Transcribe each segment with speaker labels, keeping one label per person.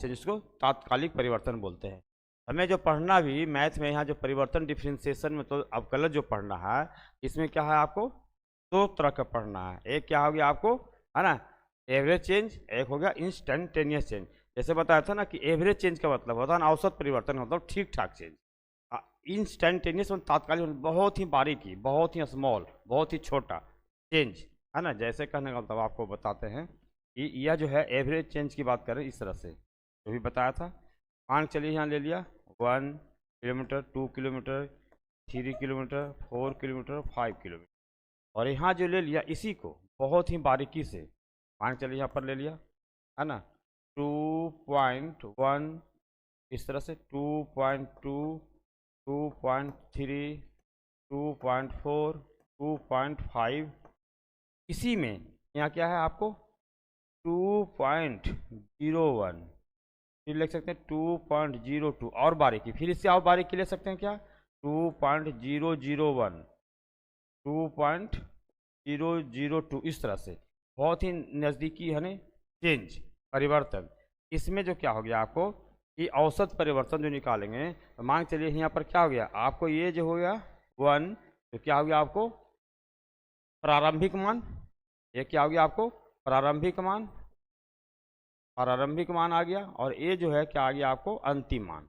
Speaker 1: जिसको तात्कालिक परिवर्तन बोलते हैं। हमें जो पढ़ना भी मैथ में यहाँ जो परिवर्तन डिफरेंशिएशन में तो अब गलत जो पढ़ना है, इसमें क्या है आपको दो तरह का पढ़ना है। एक क्या हो गया आपको, है ना, एवरेज चेंज, एक हो गया इंस्टेंटेनियस चेंज। जैसे बताया था ना कि एवरेज चेंज का मतलब होता है ना औसत परिवर्तन, मतलब ठीक ठाक चेंज। इंस्टेंटेनियस मतलब तात्कालिक, बहुत ही बारीकी, बहुत ही स्मॉल, बहुत ही छोटा चेंज, है ना। जैसे कहने का मतलब आपको बताते हैं कि यह जो है एवरेज चेंज की बात करें इस तरह से, जो भी बताया था। मान चलिए यहाँ ले लिया 1 kilometre, 2 kilometre, 3 kilometre, 4 kilometre, 5 kilometre, और यहाँ जो ले लिया इसी को बहुत ही बारीकी से मान चलिए यहाँ पर ले लिया, है ना, 2.1, इस तरह से 2.2, 2.3, 2.4, 2.5, इसी में यहाँ क्या है आपको 2.01, फिर लिख सकते हैं 2.02, और बारीकी, फिर इससे और बारीकी ले सकते हैं क्या 2.001, 2.002, इस तरह से बहुत ही नज़दीकी है ना चेंज परिवर्तन। इसमें जो क्या हो गया आपको कि औसत परिवर्तन जो निकालेंगे, तो मान चलिए यहाँ पर क्या हो गया आपको, ये जो हो गया 1, तो क्या हो गया आपको प्रारंभिक मान, ये क्या हो गया आपको प्रारंभिक मान, प्रारंभिक मान आ गया, और ये जो है क्या आ गया आपको अंतिम मान,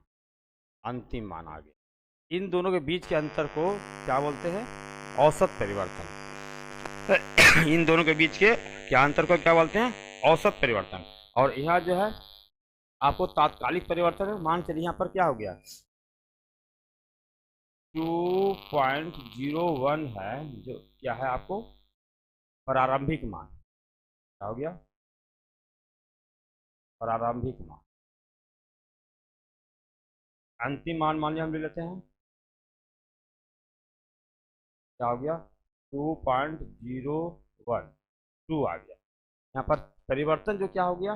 Speaker 1: अंतिम मान आ गया। इन दोनों के बीच के अंतर को क्या बोलते हैं औसत परिवर्तन। इन दोनों के बीच के क्या अंतर को क्या बोलते हैं औसत परिवर्तन। और यह जो है आपको तात्कालिक परिवर्तन है। मान चलिए यहाँ पर क्या हो गया 2.01 है, जो क्या है आपको प्रारंभिक मान, क्या हो गया प्रारंभिक मान। अंतिम मान मान लिया हम ले लेते हैं, क्या हो गया 2.012 आ गया। यहाँ पर परिवर्तन जो क्या हो गया,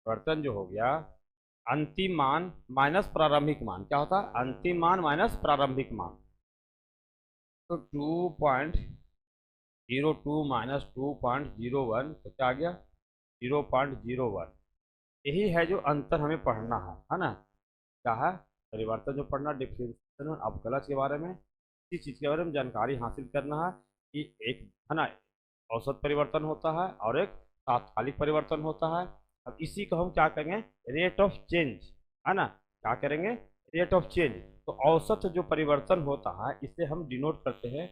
Speaker 1: परिवर्तन जो हो गया अंतिम मान माइनस प्रारंभिक मान, क्या होता है अंतिम मान माइनस प्रारंभिक मान, तो 2.02 माइनस 2.01, तो क्या आ गया 0.01। यही है जो अंतर हमें पढ़ना है ना। क्या है परिवर्तन जो पढ़ना, डिफरेंशिएशन और अवकलज के बारे में, इस चीज़ के बारे में जानकारी हासिल करना है कि एक है ना औसत परिवर्तन होता है और एक तात्कालिक परिवर्तन होता है। अब इसी को हम क्या करेंगे रेट ऑफ चेंज, है ना, क्या करेंगे रेट ऑफ चेंज। तो औसत जो परिवर्तन होता है इसे हम डिनोट करते हैं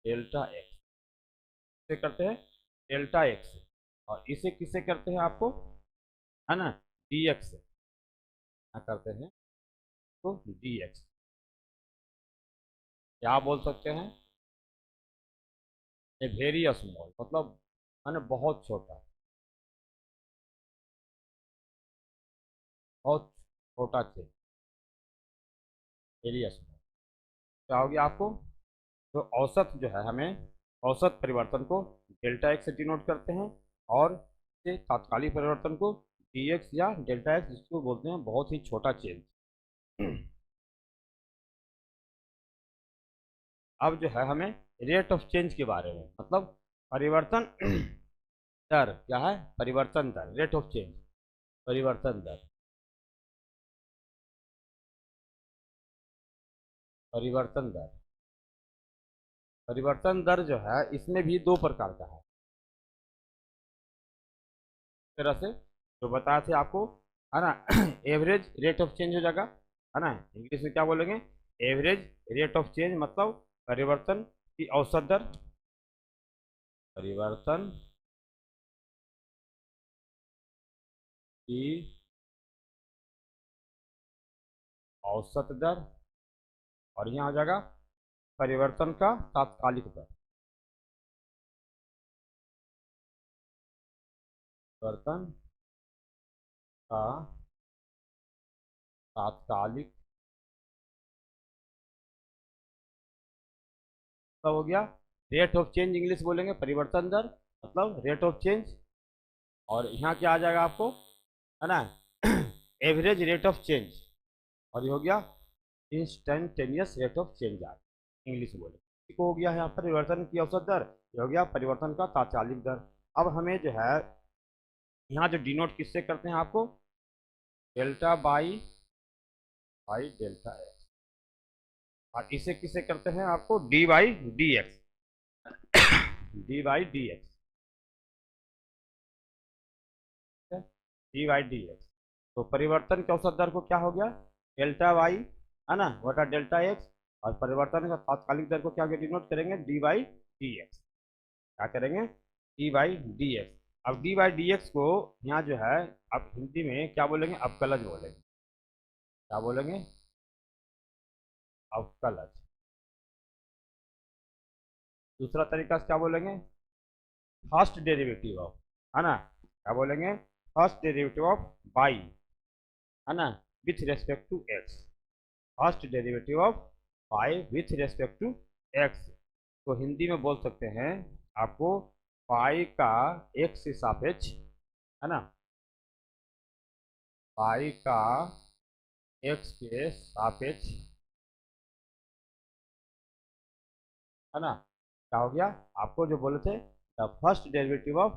Speaker 1: डेल्टा एक्स से, करते हैं डेल्टा एक्स, और इसे किससे करते हैं आपको, है ना डी एक्स से, क्या करते हैं तो डी एक्स, क्या बोल सकते हैं ए वेरी स्मॉल, मतलब है ना बहुत छोटा, बहुत छोटा चेंज, वेरी स्मॉल। क्या हो गया आपको, तो औसत जो है हमें औसत परिवर्तन को डेल्टा एक्स से डिनोट करते हैं, और से तात्कालिक परिवर्तन को डी एक्स या डेल्टा एक्स, जिसको बोलते हैं बहुत ही छोटा चेंज। अब जो है हमें रेट ऑफ चेंज के बारे में, मतलब परिवर्तन दर, क्या है परिवर्तन दर, रेट ऑफ चेंज परिवर्तन दर, परिवर्तन दर, परिवर्तन दर जो है इसमें भी दो प्रकार का है। इस तरह से जो बताए थे आपको, है ना, एवरेज रेट ऑफ चेंज हो जाएगा, है ना, इंग्लिश में क्या बोलेंगे एवरेज रेट ऑफ चेंज, मतलब परिवर्तन की औसत दर, परिवर्तन की औसत दर, और यहाँ हो जाएगा परिवर्तन का तात्कालिक दर, परिवर्तन का तात्कालिक, मतलब हो गया रेट ऑफ चेंज, इंग्लिश बोलेंगे परिवर्तन दर मतलब रेट ऑफ चेंज, और यहाँ क्या आ जाएगा आपको, है ना एवरेज रेट ऑफ चेंज, और ये हो गया इंस्टेंटेनियस रेट ऑफ चेंज आ इंग्लिश बोले, हो गया यहाँ पर परिवर्तन की औसत दर, ये हो गया परिवर्तन का तात्कालिक दर। अब हमें जो है यहाँ जो डिनोट किससे करते हैं आपको, delta by by delta x, और इसे किससे करते हैं आपको, D by d x, D by d x, D by d x. तो परिवर्तन के औसत दर को क्या हो गया, डेल्टा वाई है ना बटा डेल्टा एक्स, और परिवर्तन का तात्कालिक दर को क्या डिनोट करेंगे, डी बाई डी एक्स। क्या करेंगे, डी बाई डी एक्स। अब डी बाई डी एक्स को यहाँ जो है अब हिंदी में क्या बोलेंगे, अवकलज बोलेंगे। क्या बोलेंगे, अवकलज। दूसरा तरीका से क्या बोलेंगे, फर्स्ट डेरिवेटिव ऑफ, है ना, क्या बोलेंगे, फर्स्ट डेरिवेटिव ऑफ बाई, है ना, with respect to x, first derivative of pi with respect to x. तो हिंदी में बोल सकते हैं आपको, पाई का एक्स के सापेक्ष, है ना, पाई का एक्स के सापेक्ष, है ना, क्या हो गया, आपको जो बोले थे the first derivative of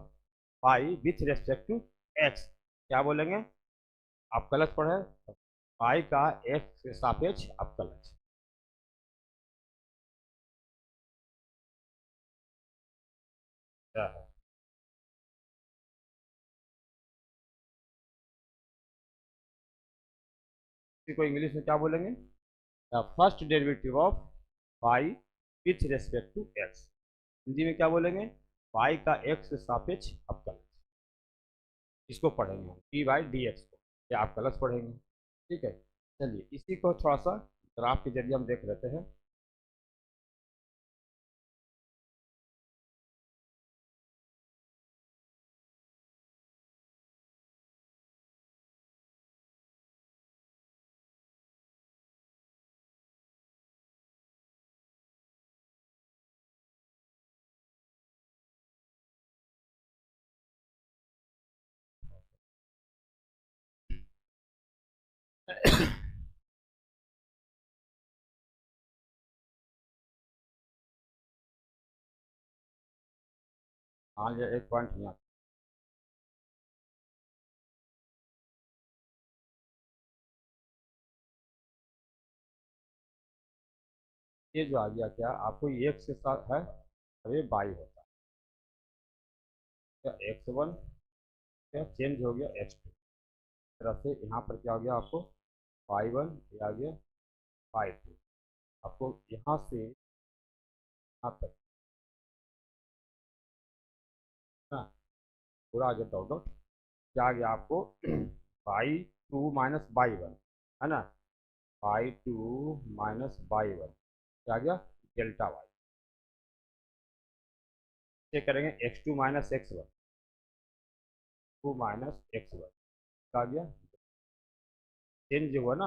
Speaker 1: pi with respect to x, क्या बोलेंगे, आप गलत पढ़े, पाई का एक्स के सापेक्ष अवकलज। क्या है, इसी को इंग्लिश में क्या बोलेंगे, the first derivative of pi with respect to x. Hindi में क्या बोलेंगे, पाई का एक्स के सापेक्ष अवकलज। इसको पढ़ेंगे हम डी बाई डी एक्स को, या अवकलज पढ़ेंगे। ठीक है, चलिए इसी को थोड़ा सा ग्राफ के जरिए हम देख लेते हैं। हाँ, ये एक पॉइंट यहाँ, ये जो आ गया क्या, आपको ये एक्स के साथ है, और ये बाई होता है, एक्स वन क्या चेंज हो गया एक्स टू, तरह से यहाँ पर क्या हो गया आपको, वाई वन, ये आ गया वाई टू। आपको यहाँ से यहाँ तक ना पूरा आ गया डॉट डॉट, क्या आ गया आपको, y two minus y one, है ना, y two minus y one, क्या आ गया, डेल्टा वाई। ये करेंगे x two minus x one, two minus x one, क्या आ गया, चेंज हुआ ना,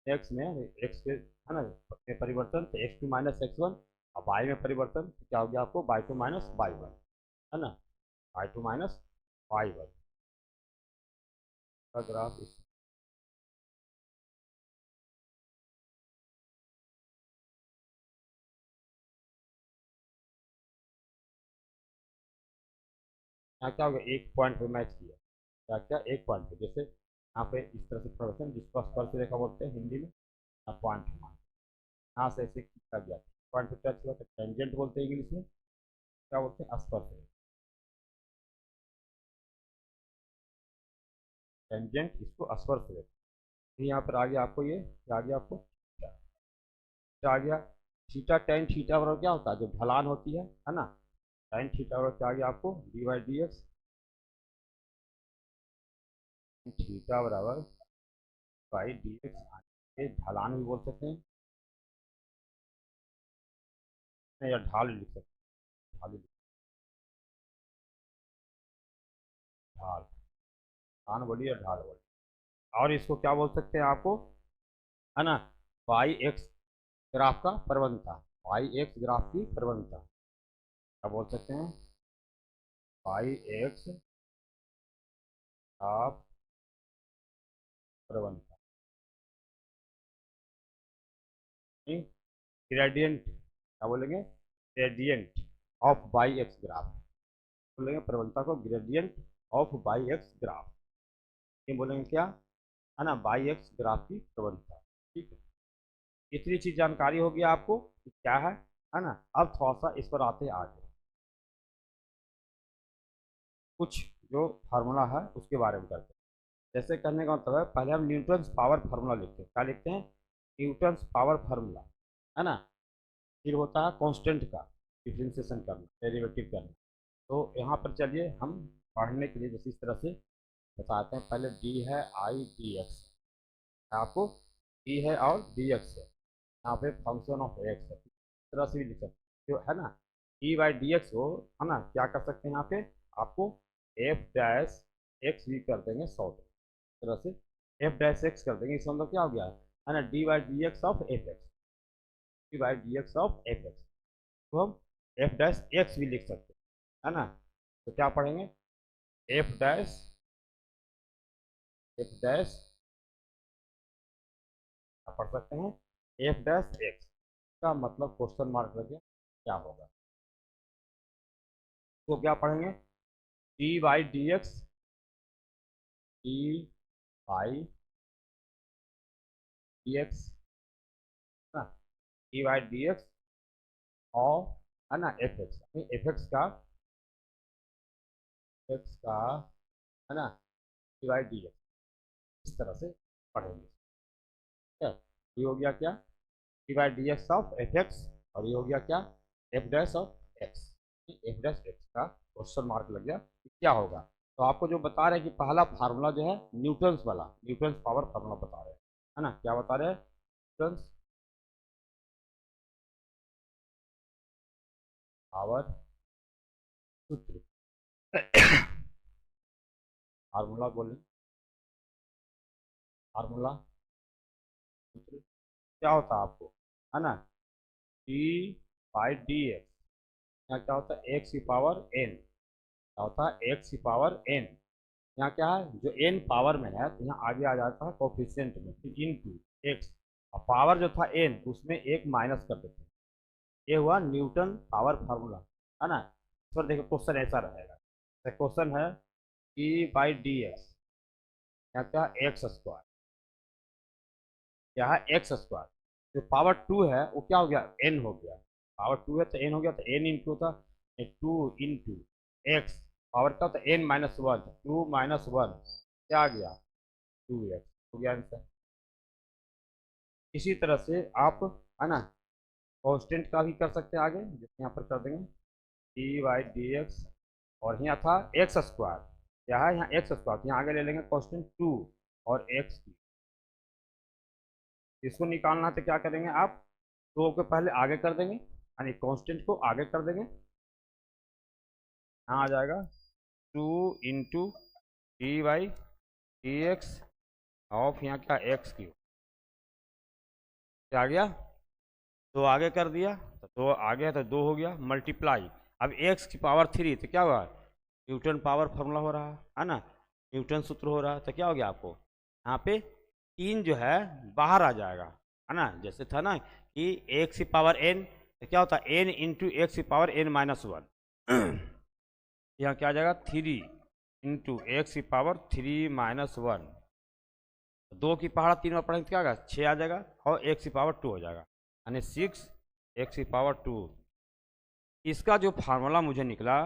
Speaker 1: एक्स में एक्स के, है ना, में परिवर्तन, तो x two minus x one, और बाई में परिवर्तन, तो क्या हो गया आपको, y two minus y one, है ना, y two minus y one का ग्राफ इस, यहाँ क्या होगा, एक पॉइंट पे मैच किया, क्या क्या एक पॉइंट पे, जैसे यहाँ पे इस तरह से प्रदर्शन जिसको स्पर्श रेखा बोलते हैं हिंदी में, यहाँ पॉइंट मान, यहाँ से ऐसे खींचा गया, पॉइंट पे टच हुआ तो टेंजेंट बोलते हैं इंग्लिश में, क्या बोलते हैं, स्पर्श रेखा, टेंजेंट इसको स्पर्श रेखा। फिर यहाँ पर आ गया आपको ये, क्या आ गया आपको, क्या आ गया, थीटा टेन थीटा बराबर क्या होता है, जो ढलान होती है ना, टेन थीटा बराबर क्या आ गया आपको, D by d x, theta बराबर बाई डी एक्स, ढलान भी बोल सकते हैं, या ढाल लिख सकते हैं, ढाल ढाल, ढाल बोलिए या ढाल बोलिए, और इसको क्या बोल सकते हैं आपको, है ना, वाई एक्स ग्राफ का प्रवणता, वाई एक्स ग्राफ की प्रवणता, क्या बोल सकते हैं, वाई एक्स ग्राफ प्रवणता, ग्रेडियंट, क्या बोलेंगे, gradient of y x graph, बोलेंगे प्रवणता को gradient of y x graph, ये बोलेंगे क्या है ना, बाई एक्स ग्राफ की प्रवणता। ठीक है, इतनी चीज जानकारी होगी आपको कि क्या है ना। अब थोड़ा सा इस पर आते हैं आगे, कुछ जो फार्मूला है उसके बारे में करते हैं। जैसे करने का मतलब है, पहले हम न्यूटन्स पावर फार्मूला लिखते हैं। क्या लिखते हैं? न्यूटन्स पावर फार्मूला, है ना। फिर होता है कांस्टेंट का डिफरेंशिएशन करना, डेरिवेटिव करना। तो यहाँ पर चलिए हम पढ़ने के लिए जैसे इस तरह से बताते हैं। पहले डी है आई डी एक्स, आपको डी है और डी एक्स है, यहाँ पे फंक्शन ऑफ एक्स है, इस तरह से भी लिख सकते हो, है ना। डी बाई डी एक्स हो, है ना, क्या कर सकते हैं यहाँ पे आपको एफ डैश एक्स भी कर देंगे शॉर्ट, इस तरह से एफ डैश एक्स कर देंगे। इसका मतलब क्या हो गया है ना, D by d x of F x, D by d x of F x. तो हम एफ डैश एक्स भी लिख सकते हैं, है ना। तो क्या पढ़ेंगे, एफ डैश, एफ डैश पढ़ सकते हैं एफ डैश एक्स का मतलब क्वेश्चन मार्क लगे क्या होगा। तो क्या पढ़ेंगे, D by d x, D by d x, ना, डी बाई डी एक्स और, है ना, एफ एक्स, एफ एक्स का, है ना, डी बाई डी एक्स, इस तरह से पढ़ेंगे। ठीक है, ये हो गया क्या, D by d x of F x, और ये हो गया क्या, F dash of x, f dash x का क्वेश्चन मार्क लग गया, क्या होगा। तो आपको जो बता रहे हैं कि पहला फार्मूला जो है न्यूटन्स वाला, न्यूटन्स पावर फार्मूला बता रहे हैं, है ना। क्या बता रहे हैं, न्यूटन्स पावर सूत्र, फार्मूला बोले, फार्मूला सूत्र क्या होता है आपको, है ना, डी बाई डी एक्स, यहाँ क्या होता है एक्स की पावर एन, क्या होता है एक्स की पावर एन। यहाँ क्या है, जो एन पावर में है तो यहाँ आगे आ जाता है कोफिशिएंट में, फिर इन टू एक्स, और पावर जो था एन उसमें एक माइनस कर देते हैं। ये हुआ न्यूटन पावर फार्मूला, है ना। इस पर देखो क्वेश्चन ऐसा रहेगा, क्वेश्चन है डी बाई डी एक्स, यहाँ क्या एक्स स्क्वायर, क्या है एक्स स्क्वायर, जो पावर टू है वो क्या हो गया, एन हो गया, पावर टू है तो एन हो गया, तो एन इंटू था टू इंटू एक्स, पावर का तो n minus one, two minus one क्या आ गया, टू एक्स हो गया आंसर। इसी तरह से आप, है ना, कांस्टेंट का भी कर सकते हैं आगे, जैसे यहाँ पर कर देंगे डी बाई डी एक्स, और यहाँ था एक्स स्क्वायर, क्या है यहाँ एक्स स्क्वायर, यहाँ आगे ले लेंगे कांस्टेंट टू और एक्स, इसको निकालना है तो क्या करेंगे आप, दो को पहले आगे कर देंगे, यानी कांस्टेंट को आगे कर देंगे, यहाँ आ जाएगा two into D by d x of यहाँ क्या एक्स क्यू, क्या आ गया, दो आगे कर दिया तो दो आगे है तो दो हो गया, मल्टीप्लाई, अब एक्स की पावर थ्री तो क्या हुआ, न्यूटन पावर फॉर्मूला हो रहा है ना, न्यूटन सूत्र हो रहा है, तो क्या हो गया आपको यहाँ पे तीन जो है बाहर आ जाएगा, है ना। जैसे था ना कि एक्स की पावर एन, तो क्या होता है एन इंटू एक्स की पावर एन माइनस वन, यहाँ क्या आ जाएगा थ्री इंटू एक्स की पावर थ्री माइनस वन, दो की पहाड़ा तीन बार पढ़ेंगे तो क्या होगा छः आ जाएगा, और एक्स की पावर टू हो जाएगा, यानी सिक्स एक्स की पावर टू। इसका जो फार्मूला मुझे निकला,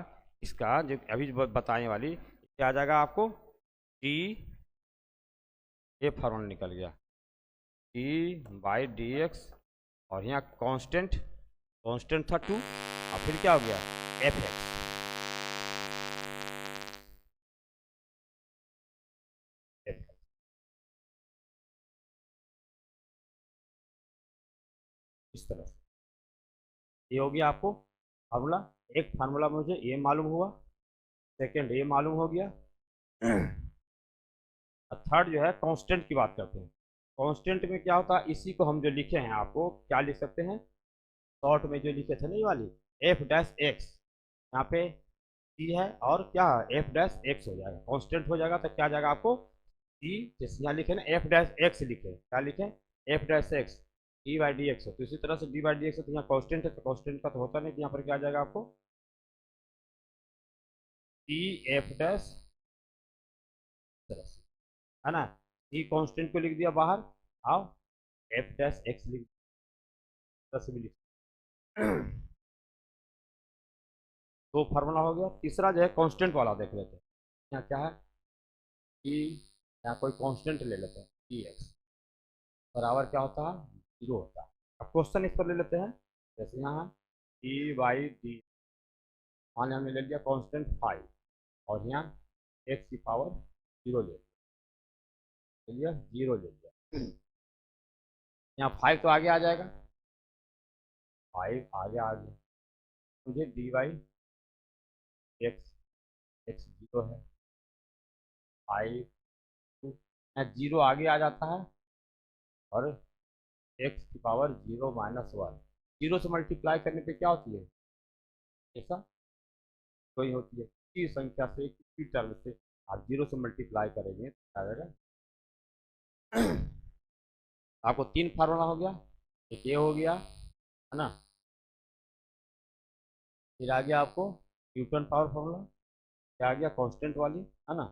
Speaker 1: इसका जो अभी बताने वाली क्या आ जाएगा आपको, डी, ये फार्मूला निकल गया डी बाई डी एक्स, और यहाँ कांस्टेंट, कांस्टेंट था टू, और फिर क्या हो गया एफ एक्स, इस तरह से ये हो गया आपको फार्मूला। एक फार्मूला मुझे ये मालूम हुआ, सेकंड ये मालूम हो गया, थर्ड जो है कांस्टेंट की बात करते हैं। कांस्टेंट में क्या होता है, इसी को हम जो लिखे हैं आपको क्या लिख सकते हैं, शॉर्ट में जो लिखे थे नहीं वाली एफ डैश एक्स, यहाँ पे सी है और क्या एफ डैश एक्स हो जाएगा, कांस्टेंट हो जाएगा, तो क्या जाएगा आपको सी, जैसे यहाँ लिखे ना एफ डैश एक्स लिखे, क्या लिखे F dash x D by d x, तो इसी तरह से डी बाई डी एक्स, तो यहाँ कांस्टेंट है तो कांस्टेंट का तो होता नहीं, तो यहाँ पर क्या आ जाएगा आपको टी एफ डैश है ना। टी कांस्टेंट को लिख दिया बाहर, आओ एफ डैश एक्स लिख भी लिख। दो फार्मूला हो गया। तीसरा जो है कांस्टेंट वाला देख लेते हैं। यहाँ क्या है कि यहाँ कोई कांस्टेंट ले लेते हैं, टी एक्स बराबर क्या होता है, जीरो होता है। अब क्वेश्चन इस पर ले लेते हैं। जैसे यहाँ डी बाई डी, मान हमने ले लिया कांस्टेंट 5 और यहाँ एक्स की पावर जीरो ले लिया, जीरो ले लिया। यहाँ 5 तो आगे आ जाएगा, 5 आगे आ गया। मुझे D by x, x zero है, 5 यहाँ जीरो आगे आ जाता है और एक्स की power zero minus one, zero से मल्टीप्लाई करने पे क्या होती है, ऐसा कोई होती है किसी संख्या से किसी टर्म से आप जीरो से मल्टीप्लाई करेंगे तो क्या आ जाएगा। आपको तीन फार्मूला हो गया, एक ये हो गया है ना, फिर आ गया आपको न्यूटन पावर फार्मूला, क्या आ गया कांस्टेंट वाली, है ना,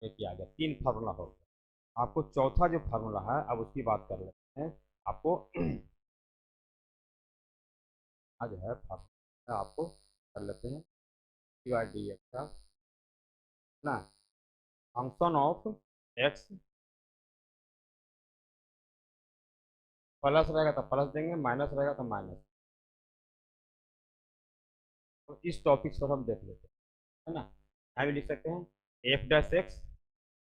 Speaker 1: एक ही आ गया, तीन फार्मूला हो गया। आपको चौथा जो फार्मूला है अब उसकी बात कर लेते हैं। आपको आज है फार्मूला, आपको कर लेते हैं डी बाई डी एक्स का ना, फंक्शन ऑफ एक्स प्लस रहेगा तो प्लस देंगे, माइनस रहेगा तो माइनस। तो इस टॉपिक पर हम देख लेते हैं, है ना। यहाँ भी लिख सकते हैं एफ डैश एक्स,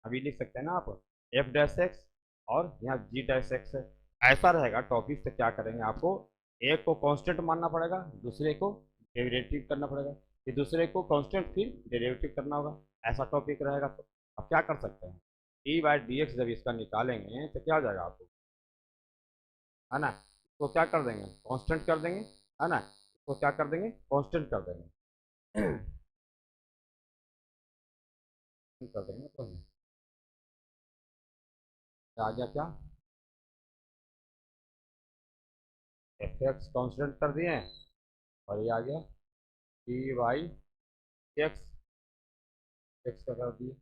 Speaker 1: अभी लिख सकते हैं ना आप, एफ डैश एक्स और यहाँ जी डैश एक्स है। ऐसा रहेगा टॉपिक, से क्या करेंगे आपको एक को कांस्टेंट मानना पड़ेगा, दूसरे को डेरिवेटिव करना पड़ेगा, फिर दूसरे को कांस्टेंट फिर डेरिवेटिव करना होगा। ऐसा टॉपिक रहेगा। तो आप क्या कर सकते हैं, डी बाई डी एक्स जब इसका निकालेंगे तो क्या हो जाएगा आपको, है ना, इसको क्या कर देंगे कांस्टेंट कर देंगे, है ना, इसको क्या कर देंगे कांस्टेंट कर देंगे। कर देंगे तो आ गया क्या, एफ एक्स कांस्टेंट कर दिए और ये आ गया डी वाई एक्स, एक्स का कर दिए,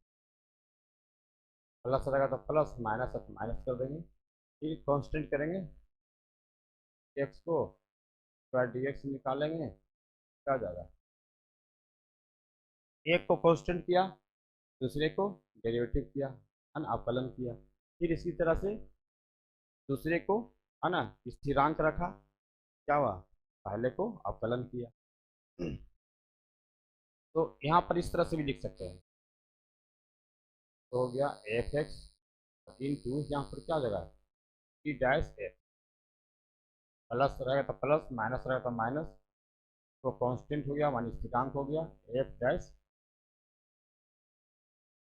Speaker 1: प्लस रहेगा तो प्लस, माइनस है तो माइनस कर देंगे, फिर कांस्टेंट करेंगे एक्स को, डी एक्स निकालेंगे क्या हो जाएगा, एक को कांस्टेंट किया, दूसरे को डेरिवेटिव किया, है ना, अवकलन किया, फिर इसी तरह से दूसरे को, है ना, स्थिरांक रखा, क्या हुआ, पहले को अवकलन किया। तो यहाँ पर इस तरह से भी लिख सकते हैं, तो हो गया एफ एक्स इन टू, यहाँ पर क्या हो जाएगा टी डैश एफ, प्लस रहेगा तो प्लस, माइनस रहेगा तो माइनस, तो कांस्टेंट हो गया मानी स्थिरांक हो गया एफ डैश,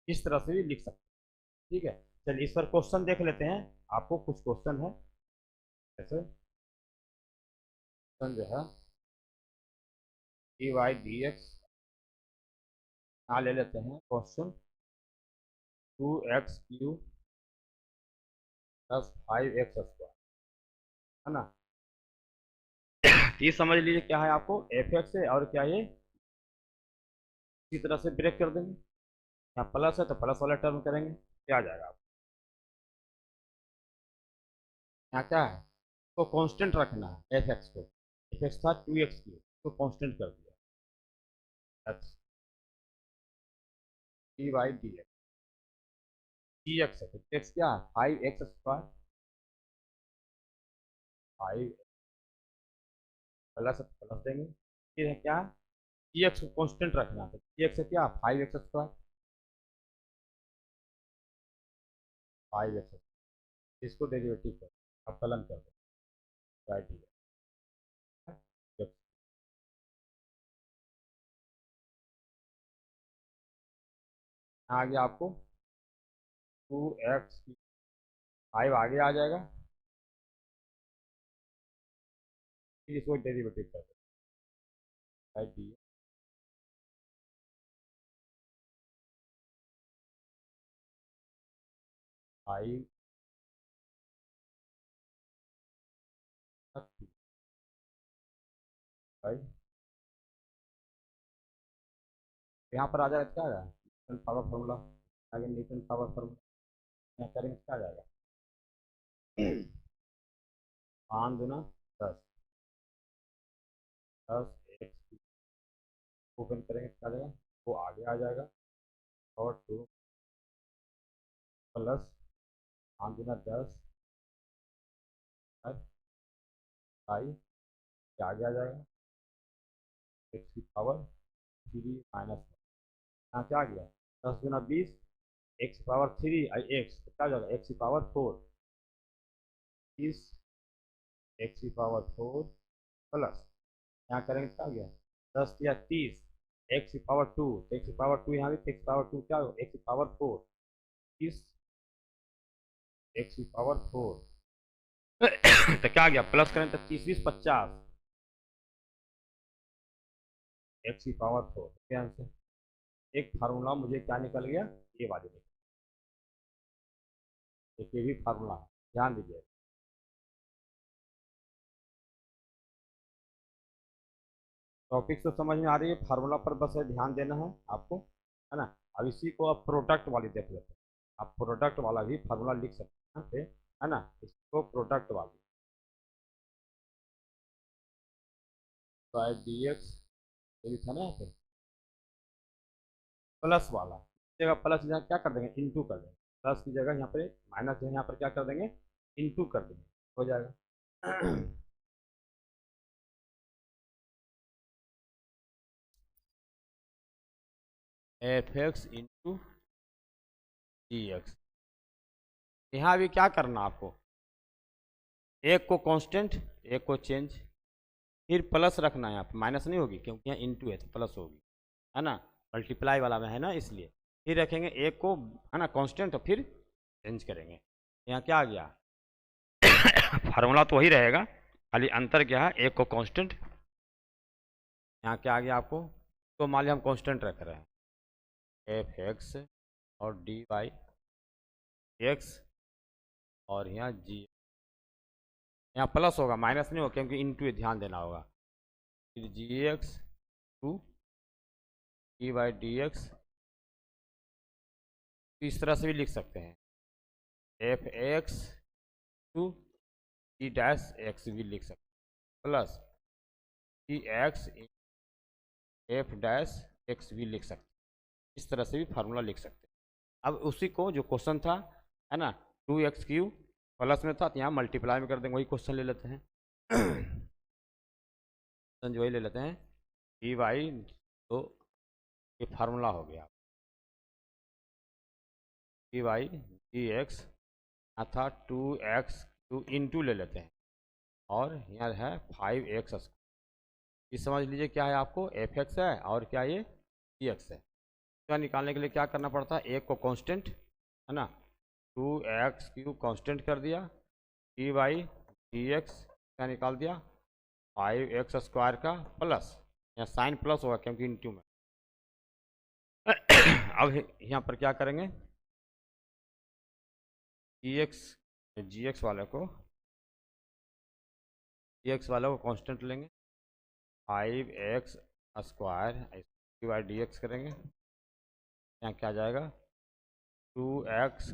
Speaker 1: इस तरह से भी लिख सकते हैं। ठीक है, चलिए इस पर क्वेश्चन देख लेते हैं। आपको कुछ क्वेश्चन है जैसे, क्वेश्चन जो है डी वाई डी एक्स, यहाँ ले लेते हैं क्वेश्चन 2x³ प्लस 5x², है ना। ये समझ लीजिए क्या है आपको एफ एक्स है और क्या ये इसी तरह से ब्रेक कर देंगे, यहाँ प्लस है तो प्लस वाला टर्म करेंगे, क्या आ जाएगा आपको, यहाँ क्या है तो कांस्टेंट रखना है एफ एक्स को, एफ एक्स था 2x³ तो कांस्टेंट कर दिया x, d y d x, d x है तो एक्स क्या है 5x², 5 प्लस प्लस देंगे, फिर है क्या डी एक्स को कांस्टेंट रखना है, डी एक्स है क्या 5x², 5x, इसको डेरिवेटिव कर अवकलन कर दो, राइट है। आ गया आपको 2x, 5 आगे आ जाएगा, फिर इसको डेरिवेटिव कर दो, राइट डी 5 5 यहाँ पर आ जाएगा, क्या आ जाएगा, न्यूटन पावर फॉर्मूला। आगे न्यूटन पावर फॉर्मूला यहाँ करेंगे, क्या आ जाएगा, 5 × 10, 10 x ओपन करेंगे, क्या आ जाएगा, वो आगे आ जाएगा, और 2 प्लस 5 × 10 5, आगे आ जाएगा, x⁻³ यहाँ क्या आ गया, 10 × 20 x⁻³ x तो क्या हो जाएगा, x⁻4 30 x⁻4 प्लस यहाँ करेंगे, क्या आ गया, 10 × 30 x⁻2 तो x⁻2 यहाँ भी x⁻2 क्या हो, x⁻4 30 x⁻4 तो क्या आ गया, प्लस करें तो 30 × 20 = 50 x⁻4 क्या आंसर। एक फार्मूला मुझे क्या निकल गया, ये वाले निकल, एक ये भी फार्मूला है, ध्यान दीजिए। टॉपिक तो समझ में आ रही है, फार्मूला पर बस ध्यान देना है आपको, है ना। अब इसी को आप प्रोडक्ट वाली देख लेते हैं, आप प्रोडक्ट वाला भी फार्मूला लिख सकते हैं, है ना, इसको प्रोडक्ट वाली बाय dx ये भी था ना यहाँ पे, प्लस वाला जगह प्लस यहाँ क्या कर देंगे, इनटू कर देंगे, प्लस की जगह यहाँ पे माइनस है, यहाँ पर क्या कर देंगे, इनटू कर देंगे, हो जाएगा। f(x)(dx), यहाँ भी क्या करना आपको, एक को कांस्टेंट एक को चेंज, फिर प्लस रखना है, यहाँ पे माइनस नहीं होगी क्योंकि यहाँ इनटू है तो प्लस होगी, है ना, मल्टीप्लाई वाला में है ना, इसलिए फिर रखेंगे एक को, है ना, कांस्टेंट, तो फिर चेंज करेंगे। यहाँ क्या आ गया, फार्मूला तो वही रहेगा, खाली अंतर क्या है, एक को कांस्टेंट, यहाँ क्या आ गया आपको, तो मान लिया हम कांस्टेंट रख रहे हैं, f(x) और dy(x) और यहाँ g, यहाँ प्लस होगा माइनस नहीं होगा क्योंकि इनटू ध्यान देना होगा, फिर gx टू d/dx, इस तरह से भी लिख सकते हैं, f(x) टू d'(x) भी लिख सकते हैं, प्लस dx f'(x) भी लिख सकते हैं, इस तरह से भी फार्मूला लिख सकते हैं। अब उसी को जो क्वेश्चन था, है ना, 2x³ प्लस में था तो यहाँ मल्टीप्लाई में कर देंगे, वही क्वेश्चन ले लेते हैं। क्वेश्चन जो ही ले लेते हैं, dy, तो ये फार्मूला हो गया, dy/dx था 2x³ इंटू ले लेते हैं, और यहाँ है 5x², ये समझ लीजिए क्या है आपको, f(x) है और क्या ये dx है। तो निकालने के लिए क्या करना पड़ता है, एक को कांस्टेंट, है ना, 2x³ कांस्टेंट कर दिया, dy/dx क्या निकाल दिया, 5x² का प्लस, यहाँ साइन प्लस होगा क्योंकि इंटू में। अब यहाँ पर क्या करेंगे, gx वाले को कांस्टेंट लेंगे, 5x² dy/dx करेंगे, यहाँ क्या आ जाएगा, 2x,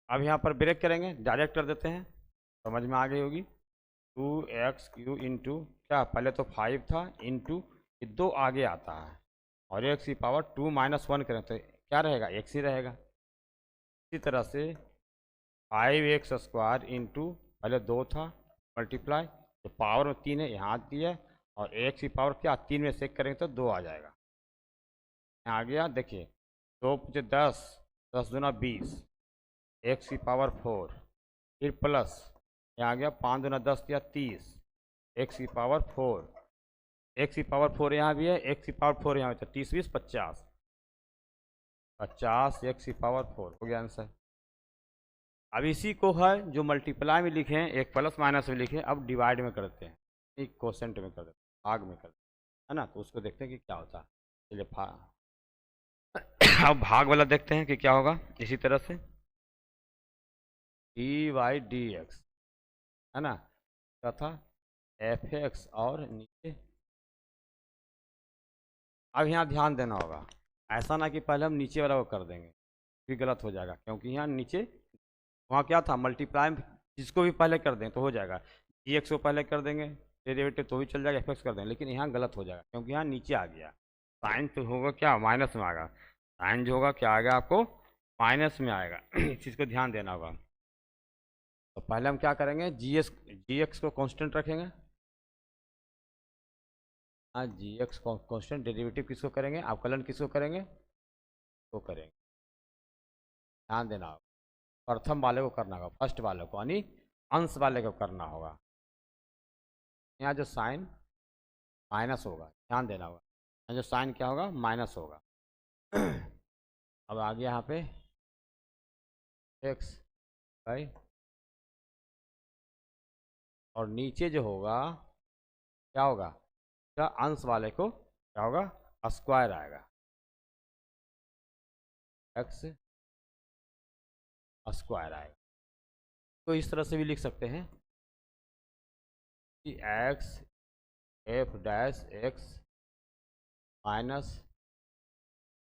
Speaker 1: अब यहाँ पर ब्रेक करेंगे, डायरेक्ट कर देते हैं, समझ में आ गई होगी, 2x³ इंटू क्या, पहले तो 5 था इंटू 2 आगे आता है, और x⁻2 - 1 करें तो क्या रहेगा, x ही रहेगा। इसी तरह से 5x² इंटू पहले 2 था, मल्टीप्लाई, तो पावर में 3 है, यहाँ आती है, और x की पावर क्या, 3 में से करेंगे तो 2 आ जाएगा, यहाँ आ गया, देखिए 2 × 10, 10 × 20, x⁻4, फिर प्लस, यहाँ आ गया 5 × 10 या 30, x⁻4, x⁻4 यहाँ भी है, x⁻4 यहाँ भी, 30 × 20 = 50, 50 x⁻4 हो गया आंसर। अब इसी को है जो मल्टीप्लाई में लिखे हैं, एक प्लस माइनस में लिखे, अब डिवाइड में करते हैं, एक कोसेंट में कर देते हैं, भाग में करते हैं, है ना, तो उसको देखते हैं कि क्या होता है। चलिए अब भाग वाला देखते हैं कि क्या होगा, इसी तरह से dy/dx, है ना, क्या था, f(x) और नीचे अब यहाँ ध्यान देना होगा, ऐसा ना कि पहले हम नीचे वाला को कर देंगे, फिर गलत हो जाएगा, क्योंकि यहाँ नीचे वहाँ क्या था, मल्टीप्लाई जिसको भी पहले कर दें तो हो जाएगा, जी एक्स को पहले कर देंगे डेरिवेटिव तो भी चल जाएगा, एफ एक्स कर देंगे, लेकिन यहाँ गलत हो जाएगा क्योंकि यहाँ नीचे आ गया, साइन तो होगा क्या, माइनस में आएगा, साइन जो होगा क्या आएगा आपको, माइनस में आएगा। इस चीज़ को ध्यान देना होगा। तो पहले हम क्या करेंगे, जी एक्स को कांस्टेंट रखेंगे, हाँ जी एक्स कांस्टेंट, डेरिवेटिव किसको करेंगे, अवकलन किसको करेंगे, तो करेंगे, ध्यान देना होगा, प्रथम वाले को करना होगा, फर्स्ट वाले को यानी अंश वाले को करना होगा। यहाँ जो साइन माइनस होगा, ध्यान देना होगा, यहाँ जो साइन क्या होगा, माइनस होगा। अब आगे यहाँ पे एक्स बाई, और नीचे जो होगा क्या होगा, क्या अंश वाले को क्या होगा, स्क्वायर आएगा, एक्स स्क्वायर आएगा। तो इस तरह से भी लिख सकते हैं कि x f dash x minus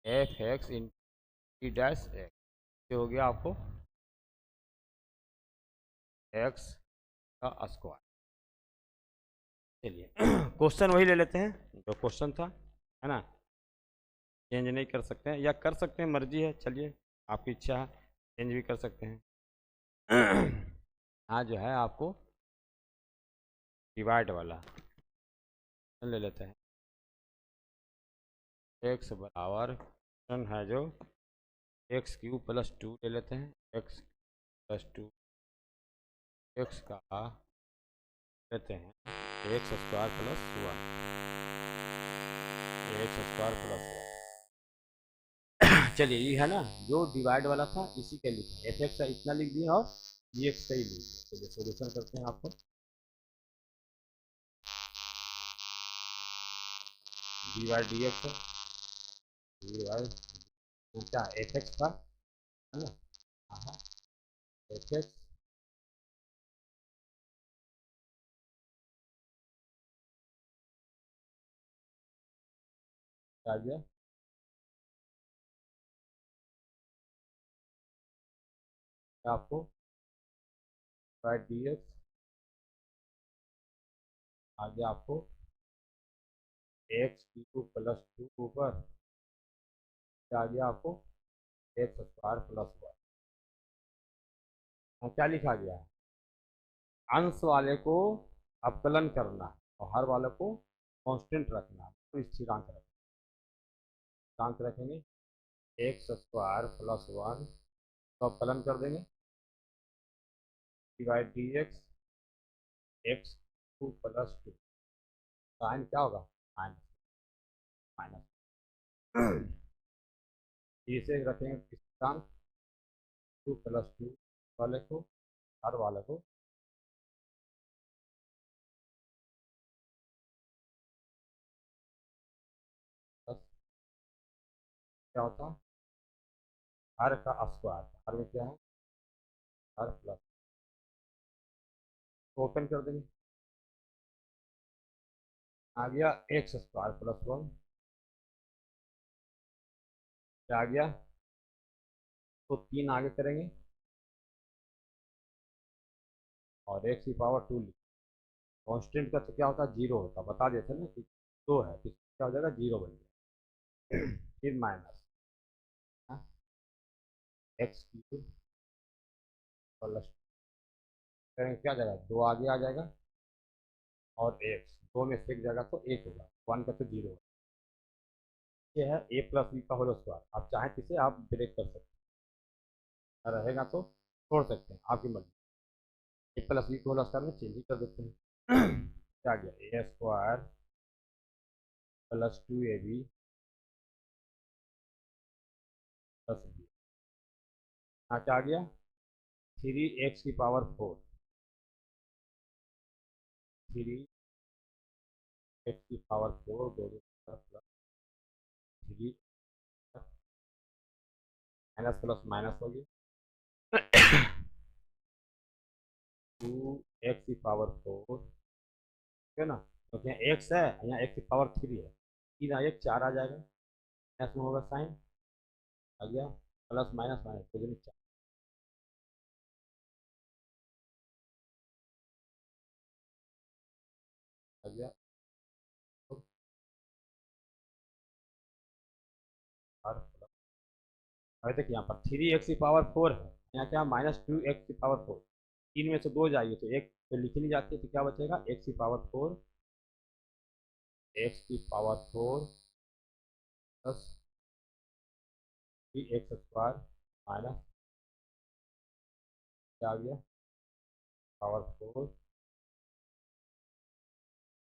Speaker 1: f x in t dash x, ये हो गया आपको एक्स का स्क्वायर। चलिए क्वेश्चन वही ले लेते हैं जो क्वेश्चन था, है ना, चेंज नहीं कर सकते हैं या कर सकते हैं, मर्जी है, चलिए आपकी इच्छा है, चेंज भी कर सकते हैं। हाँ जो है आपको डिवाइड वाला ले लेते हैं, एक्स बराबर क्वेश्चन है जो एक्स क्यू प्लस टू ले लेते हैं, एक्स प्लस टू एक्स का लेते हैं x square plus one, x square plus one. चलिए ये है ना जो डिवाइड वाला था, इसी के लिखे एफ एक्स का इतना लिख दिया और जी एक्स का ही लिख दिया। चलिए सोल्यूशन करते हैं, आपको d y d x d y क्या एफ एक्स का, है ना, हाँ एफ एक्स आ गया, आपको वाई डी एक्स आ गया, आपको एक्स क्यू प्लस टू ऊपर क्या आ गया, आपको एक्स स्क्वायर प्लस वन। क्या लिखा गया है, अंश वाले को अवकलन करना है और हर वाले को कांस्टेंट रखना है, तो स्थिरांक रखना, स्थिरांक रखेंगे एक्स स्क्वायर प्लस वन तो अवकलन कर देंगे, divide d x x two plus two, sign क्या होगा, माइनस माइनस, इसे रखेंगे स्थिरांक टू प्लस टू वाले को, हर वाले को प्लस, क्या होता है, हर का स्क्वायर, हर में क्या है, हर प्लस, तो ओपन कर देंगे, आ गया एक्स स्क्वायर प्लस वन, क्या आ गया, तो तीन आगे करेंगे और एक्स की पावर टू, कांस्टेंट का तो क्या होता है, जीरो होता, बता देते ना कि दो है तो क्या हो जाएगा, जीरो बन जाएगा। फिर माइनस एक्स क्यूब प्लस करेंगे, क्या जाएगा, दो आगे आ जाएगा और एक्स दो में से एक जाएगा तो एक होगा, वन का तो जीरो होगा। ये है ए प्लस बी का होल स्क्वायर, आप चाहें तो इसे आप ब्रेक कर सकते हैं, रहेगा तो छोड़ सकते हैं, आपकी मर्जी। ए प्लस बी को होल स्क्वायर में चेंज ही कर देते हैं। क्या गया, a square plus two a b plus b, हाँ क्या आ गया, थ्री एक्स की पावर फोर, थ्री एक्स की पावर फोर, दो plus three minus plus minus हो गया, टू एक्स की पावर फोर, ठीक है ना, क्योंकि यहाँ एक्स है, यहाँ एक्स की पावर थ्री है, तीन आ एक चार आ जाएगा, माइनस में होगा साइन, आ गया प्लस माइनस माइनस तो चार आ गया। तो और अभी तक यहाँ पर थ्री एक्स की पावर फोर है, यहाँ क्या माइनस टू एक्स की पावर फोर, तीन में से दो जाएगी तो एक तो लिखी नहीं जाती है, तो क्या बचेगा एक्स की पावर फोर, एक्स की power four plus three x square minus क्या आ गया पावर फोर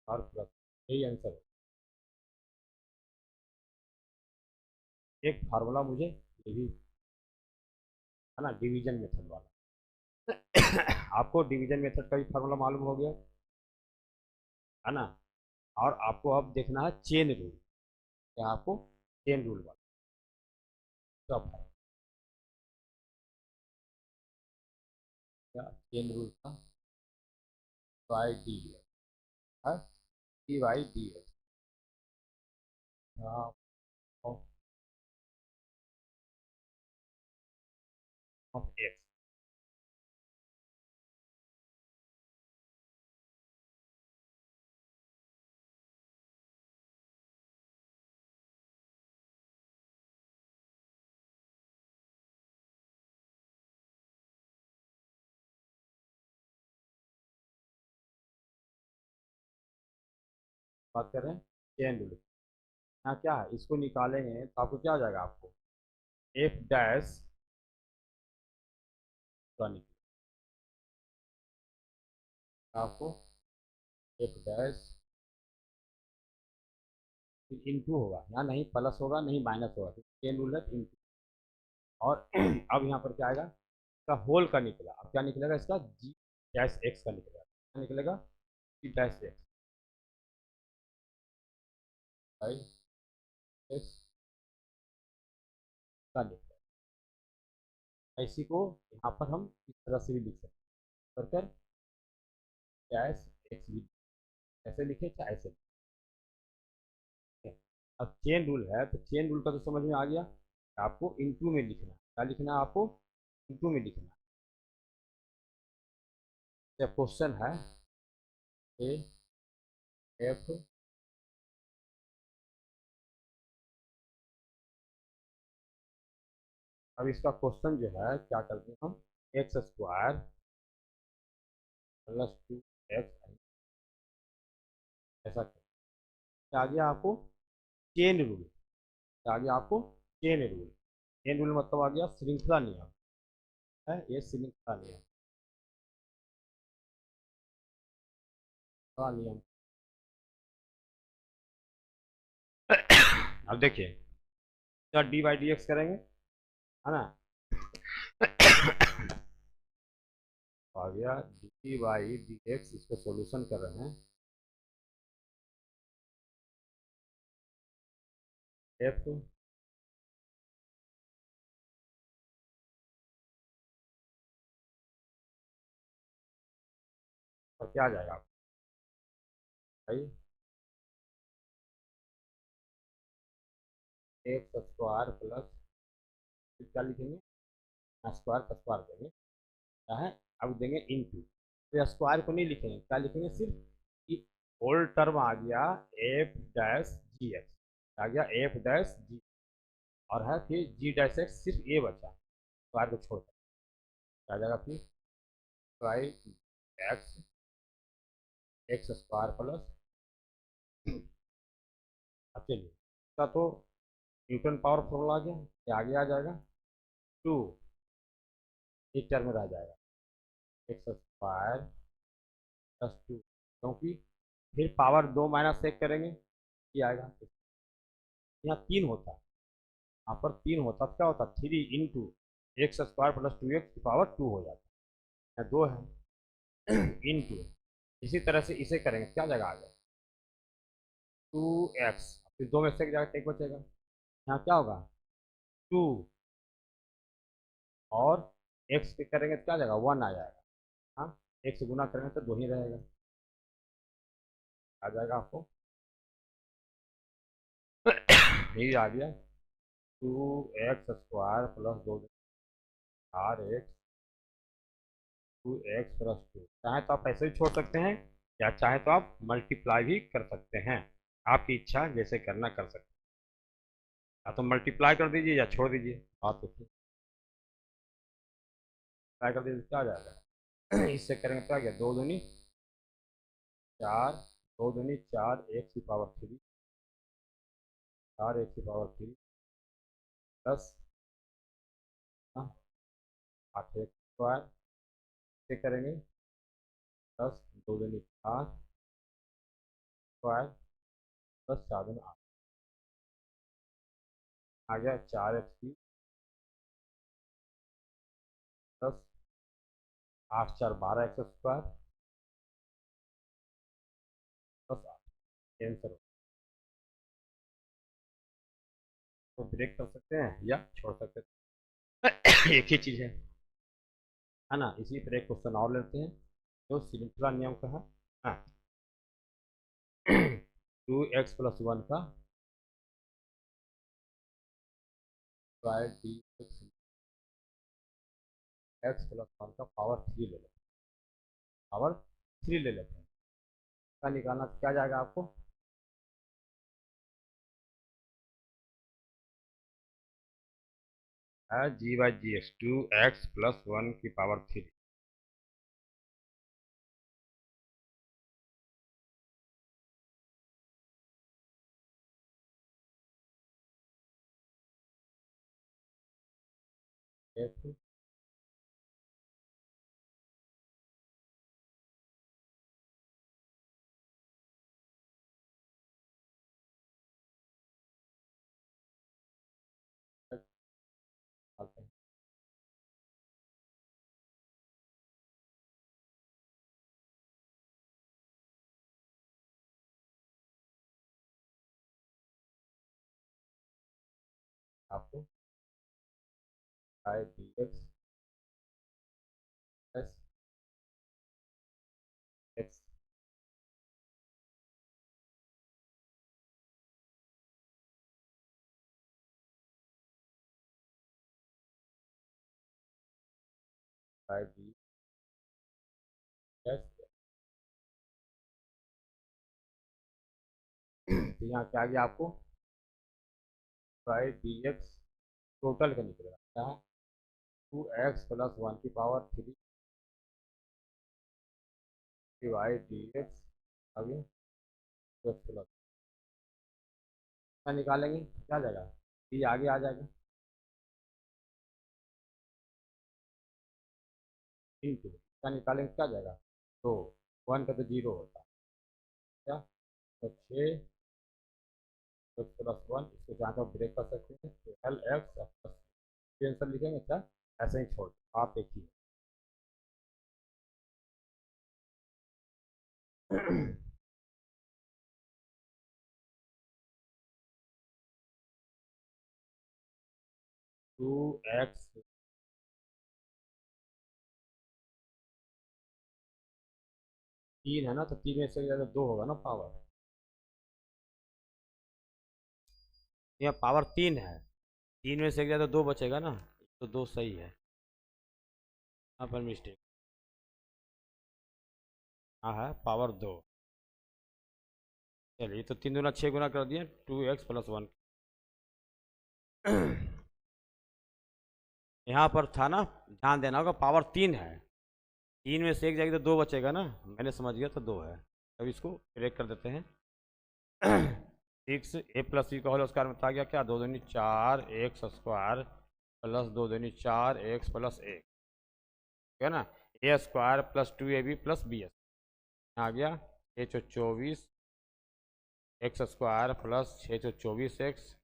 Speaker 1: और प्लस, यही आंसर है। एक फार्मूला मुझे ये भी है ना डिवीजन मेथड वाला। आपको डिवीजन मेथड का भी फार्मूला मालूम हो गया है ना। और आपको अब देखना है चेन रूल, क्या आपको चेन रूल वाला सब है क्या चेन रूल का बाई डी है D by D of x. बात कर रहे हैं चेन रूल, यहाँ क्या है इसको निकालेंगे तो आपको क्या हो जाएगा, आपको एफ डैश का निकलेगा, आपको एफ डैश इंटू होगा, यहाँ नहीं प्लस होगा नहीं माइनस होगा, तो चेन रूल है इंटू। और अब यहाँ पर क्या आएगा इसका होल का निकला, अब क्या निकलेगा इसका जी डैश एक्स का निकलेगा, क्या निकलेगा जी डैश एक्स बाई एक्स का निकलेगा। इसी को यहाँ पर हम इस तरह से भी लिख सकते हैं, कर डैश एक्स भी ऐसे लिखे चाहे ऐसे लिखे। अब चेन रूल है तो चेन रूल का तो समझ में आ गया, आपको इंटू में लिखना है, क्या लिखना है आपको इंटू में लिखना है। क्वेश्चन है ए एफ, अब इसका क्वेश्चन जो है क्या करते हैं हम x square plus to x ऐसा करते हैं। आ गया आपको चेन रूल, आ गया आपको चेन रूल, चेन रूल मतलब आ गया श्रृंखला नियम है, ये श्रृंखला नियम का नियम। अब देखिए क्या डी बाई डी एक्स करेंगे है ना, आ गया डी बाई डी एक्स, इसको सॉल्यूशन कर रहे हैं एफ, और क्या आ जाएगा आपको भाई एक्स स्क्वायर प्लस क्या लिखेंगे स्क्वायर का स्क्वायर देंगे क्या है, अब देंगे इंटू, तो स्क्वायर को नहीं लिखेंगे, क्या लिखेंगे सिर्फ होल टर्म आ गया एफ डैश जी एक्स, आ गया एफ डैश जी, और है फिर जी डैश एक्स, सिर्फ ए बचा स्क्वायर को छोड़ कर आ जाएगा फिर y x x square plus, अब चलिए इसका तो न्यूटन पावर फॉर्मूला आ गया, ये आगे आ जाएगा टू, एक टर्म में रह जाएगा एक्स स्क्वायर प्लस टू, क्योंकि फिर पावर दो माइनस एक करेंगे ये आएगा, यहाँ तीन होता है, यहाँ पर तीन होता तो क्या होता three into x square plus to x की पावर टू हो जाता है, दो है इंटू, इसी तरह से इसे करेंगे क्या जगह आ गया टू एक्स, फिर दो में से एक जगह एक बचेगा, यहाँ क्या होगा टू, और एक्स पे करेंगे तो क्या जगह वन आ जाएगा, हाँ एक से गुना करेंगे तो दो ही रहेगा, आ जाएगा आपको ये आ गया 2x² प्लस 4x 2x+2। चाहे तो आप ऐसे ही छोड़ सकते हैं, या चाहे तो आप मल्टीप्लाई भी कर सकते हैं। आपकी इच्छा, जैसे करना कर सकते हैं। या तो मल्टीप्लाई कर दीजिए या छोड़ दीजिए। आप तो मल्टीप्लाई कर दीजिए, क्या आ जाएगा? इससे करेंगे क्या गया, 2 दूनी 4, 2 दूनी 4 x⁻3, 4x⁻3 प्लस 8x²। से करेंगे 10, 2 दूनी 4 स्क्वायर प्लस 4 दूनी 8, आ गया 4x³ plus 8 4 12x² plus 8। Cancer. तो ब्रेक कर सकते हैं या छोड़ सकते हैं। एक ही चीज़ है ना। इसी पर एक क्वेश्चन और लेते हैं जो श्रृंखला नियम का है। हाँ, 2x+1 का स्क्वायर डी x+1 का पावर 3 ले लेते हैं। पावर 3 ले लेते हैं। क्या निकालना, क्या जाएगा आपको? है g/g(x) 2x+1 की पावर 3। आपको dx plus x D plus. तो यहाँ क्या आ गया आपको? dx टोटल का निकलेगा क्या? 2x+1 की पावर 3 डिवाइड dx आगे x प्लस क्या निकालेंगे, क्या आ जाएगा? ये आगे आ जाएगा इंटू क्या निकालेंगे, क्या आ जाएगा? तो 1 का तो 0 होता है क्या? तो 6 x+1, इसको जहाँ तक ब्रेक कर सकते हैं तो LX प्लस आंसर लिखेंगे क्या? ऐसे ही छोड़ आप देखिए। 2x 3 है ना, तो 3 में से ज़्यादा 2 होगा ना पावर। यहाँ पावर 3 है, 3 में से ज़्यादा 2 बचेगा ना, तो 2 सही है। यहाँ पर मिस्टेक। हाँ है पावर 2। चलिए, तो 3 दूना 6 गुना कर दिए 2x+1। यहाँ पर था ना, ध्यान देना होगा, पावर 3 है, 3 में से एक जाएगी तो 2 बचेगा ना। मैंने समझ गया, तो 2 है। अब इसको ब्रेक कर देते हैं। 6 a+b का होल स्क्वायर में था गया क्या? 2 दूनी 4 x² प्लस 2 दूनी 4 x प्लस 1, है ना। a² plus 2ab plus bs आ गया 624 x² प्लस 624x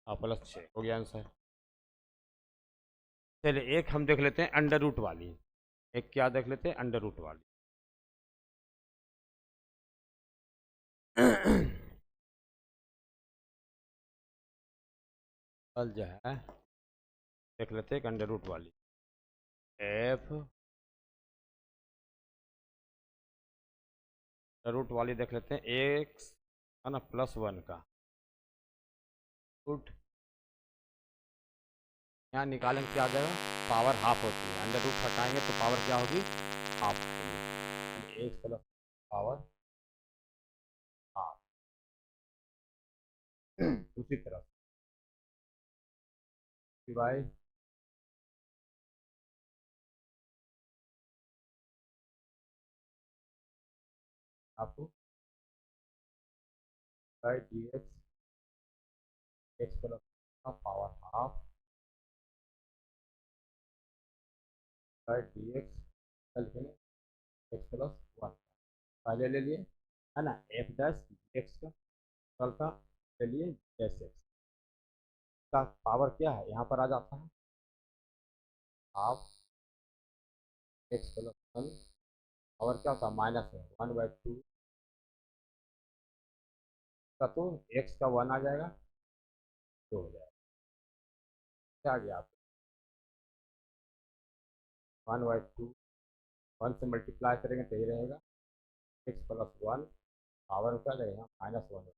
Speaker 1: और प्लस 6 हो गया आंसर। चलिए, एक हम देख लेते हैं अंडर रूट वाली। एक क्या देख लेते हैं, अंडर रूट वाली। कल जो है देख लेते हैं अंडर रूट वाली। एफ रूट वाली देख लेते हैं, एक्स है ना +1 का रूट, यहाँ निकालेंगे क्या आ जाएगा, पावर हाफ होती है, अंडर रूट हटाएंगे तो पावर क्या होगी, हाफ होगी, एक प्लस पावर हाफ। उसी तरह बाय आपको by d x, x plus power half by d x, कल के एक्स प्लस वन, पहले ले लिए है ना, एफ डैश एक्स का, कल का ले लिए डैश एक्स का पावर क्या है, यहाँ पर आ जाता है half x plus one, power क्या होता है माइनस है, वन बाई टू का, तो एक्स का वन आ जाएगा, दो हो जाएगा, क्या आ गया आपको, वन बाई टू, वन से मल्टीप्लाई करेंगे तो ये रहेगा एक्स प्लस वन, पावर क्या रहेगा माइनस वन,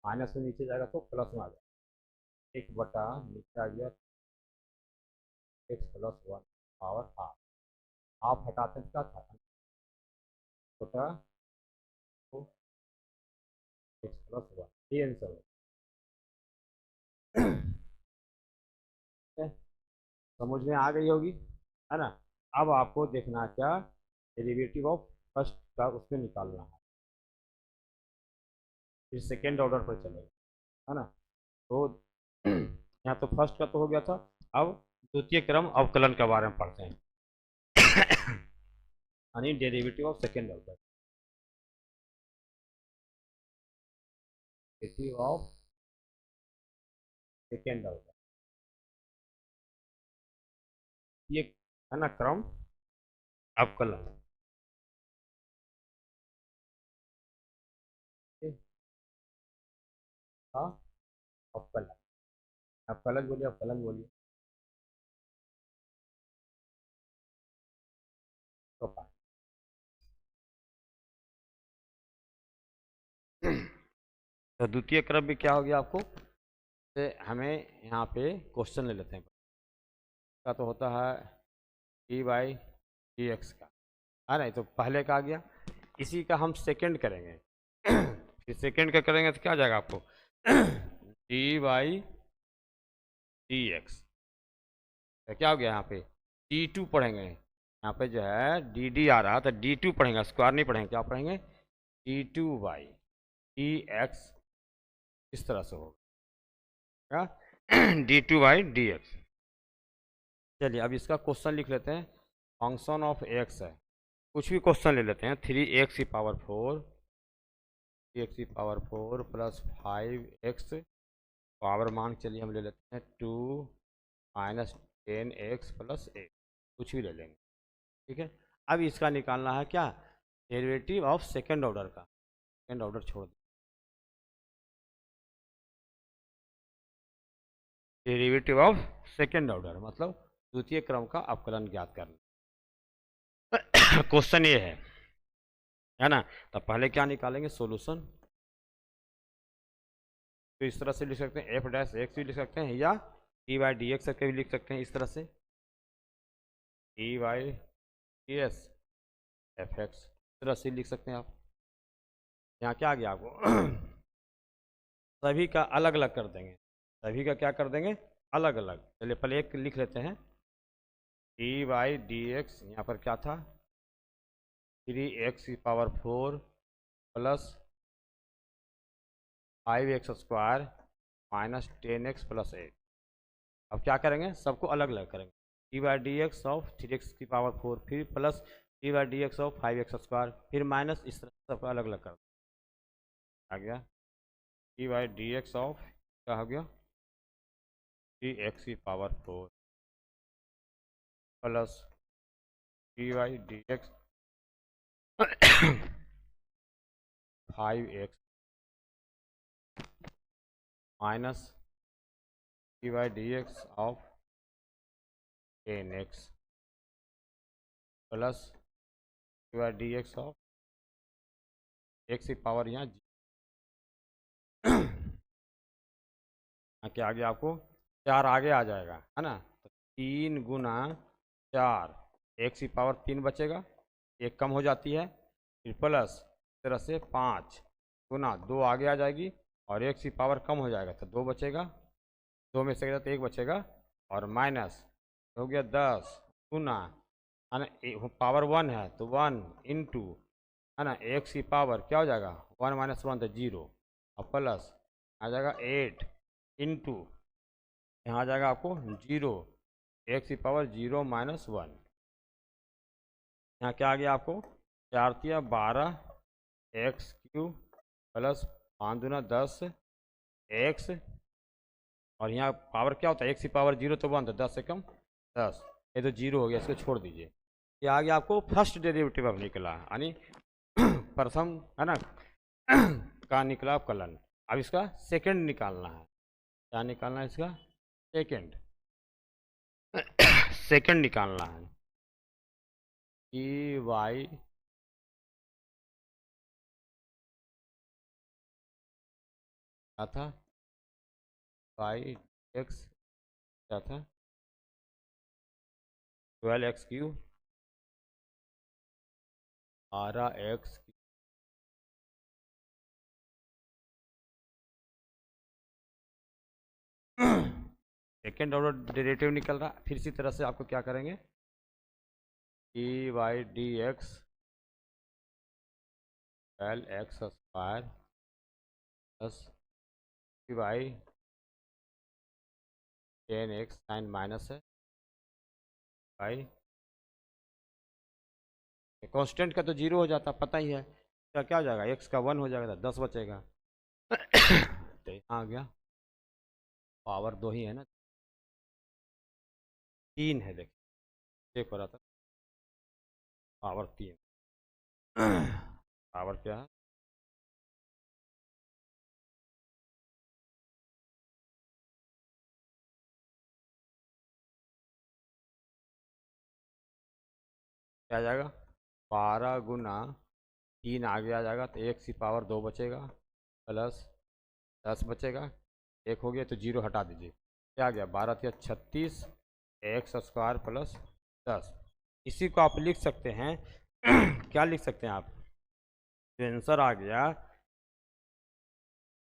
Speaker 1: माइनस में नीचे जाएगा तो प्लस में आ जाएगा, एक बटा नीचे आ गया x plus one power half, half हटाते हैं क्या था बटा तो एक्स प्लस वन, ये आंसर है, समझ में आ गई होगी, है ना। अब आपको देखना क्या, डेरिवेटिव ऑफ फर्स्ट का उसमें निकालना है, फिर सेकेंड ऑर्डर पर चलेगा, है ना। तो यहाँ तो फर्स्ट का तो हो गया था, अब द्वितीय क्रम अवकलन के बारे में पढ़ते हैं। यानी derivative of second order, derivative of second order, ये है ना क्रम अवकलन, हाँ अवकलन, अवकलन बोलिए, अवकलन बोलिए तो तो द्वितीय क्रम भी क्या हो गया आपको, से हमें यहाँ पे क्वेश्चन ले लेते हैं, का तो होता है डी बाई डी एक्स का, है ना, तो पहले का आ गया, इसी का हम सेकंड करेंगे। फिर सेकंड का करेंगे तो क्या आ जाएगा आपको, डी बाई डी एक्स, क्या हो गया यहाँ पे, डी टू पढ़ेंगे, यहाँ पे जो है डी डी आ रहा तो डी टू पढ़ेंगे, स्क्वायर नहीं पढ़ेंगे, क्या पढ़ेंगे, D two by d x, इस तरह से होगा D two by d x. चलिए अब इसका क्वेश्चन लिख लेते हैं, फंक्शन ऑफ एक्स है, कुछ भी क्वेश्चन ले लेते हैं, थ्री एक्स की पावर फोर, थ्री एक्स की power four plus five x, power मान चलिए हम ले लेते हैं two minus ten x plus एक, कुछ भी ले लेंगे, ठीक है। अब इसका निकालना है क्या, डेरिवेटिव ऑफ सेकेंड ऑर्डर का, सेकेंड ऑर्डर छोड़ दें, डेरिवेटिव ऑफ सेकेंड ऑर्डर मतलब द्वितीय क्रम का अवकलन ज्ञात करना। क्वेश्चन ये है ना, तो पहले क्या निकालेंगे सोल्यूशन, तो इस तरह से लिख सकते हैं, एफ डैश एक्स भी लिख सकते हैं, या डी वाई डी एक्स करके भी लिख सकते हैं, इस तरह से d y d s f x, इस तरह से लिख सकते हैं आप। यहाँ क्या आ गया आपको सभी का अलग अलग कर देंगे, सभी का क्या कर देंगे अलग अलग, चलिए पहले एक लिख लेते हैं, डी वाई डी एक्स, यहाँ पर क्या था थ्री एक्स की power four plus five x square minus ten x plus eight. अब क्या करेंगे सबको अलग अलग करेंगे, d by d x of three x की पावर फोर, फिर plus d by d x of five x square, फिर माइनस, इस तरह सबको अलग अलग कर आ गया, d by d x of क्या हो गया थ्री एक्स की power four plus d by d x five x minus D by d x of ten x plus d by d x of x की power यहाँ यहाँ क्या आ गया आपको 4 आगे आ जाएगा, है ना। तो 3 गुना 4, एक्स की पावर 3 बचेगा, एक कम हो जाती है, फिर प्लस इस तरह से 5 गुना 2 आगे आ जाएगी और एक्स की पावर कम हो जाएगा तो 2 बचेगा, 2 में से तो 1 बचेगा और माइनस हो गया 10 गुना, है ना, पावर 1 है तो 1 इंटू, है ना, एक्स की पावर क्या हो जाएगा 1 माइनस 1 तो 0 और प्लस आ जाएगा 8 इंटू, यहाँ आ जाएगा आपको 0, एक्स की पावर 0 माइनस 1, यहाँ क्या आ गया आपको 4 तिया 12 एक्स क्यूब प्लस 5 दूना 10 एक्स, और यहाँ पावर क्या होता है एक्स की पावर 0 तो 1 तो 10 से कम 10, ये तो 0 हो गया, इसको छोड़ दीजिए। ये आ गया आपको फर्स्ट डेरिवेटिव अब निकला, यानी प्रथम, है ना, का निकला कलन। अब इसका सेकंड निकालना है, क्या निकालना है इसका सेकंड, सेकंड निकालना है ई वाई क्या था, वाई एक्स क्या था 12x cube 12x, second order derivative निकल रहा। फिर इसी तरह से आपको क्या करेंगे d y d x 12x square plus d y 10x sign minus है वाई, कॉन्स्टेंट का तो 0 हो जाता पता ही है, क्या क्या हो जाएगा x का 1 हो जाएगा तो 10 बचेगा। तो यहाँ आ गया पावर 2 ही है ना, 3 है, देखिए चेक हो रहा था, पावर 3, पावर क्या है क्या आ जाएगा 12 गुना 3 आगे आ जाएगा तो एक्स की पावर 2 बचेगा प्लस 10 बचेगा, एक हो गया तो 0 हटा दीजिए, क्या आ गया 12 तिया 36 एक्स स्क्वायर प्लस 10। इसी को आप लिख सकते हैं क्या लिख सकते हैं आप, जो आंसर आ गया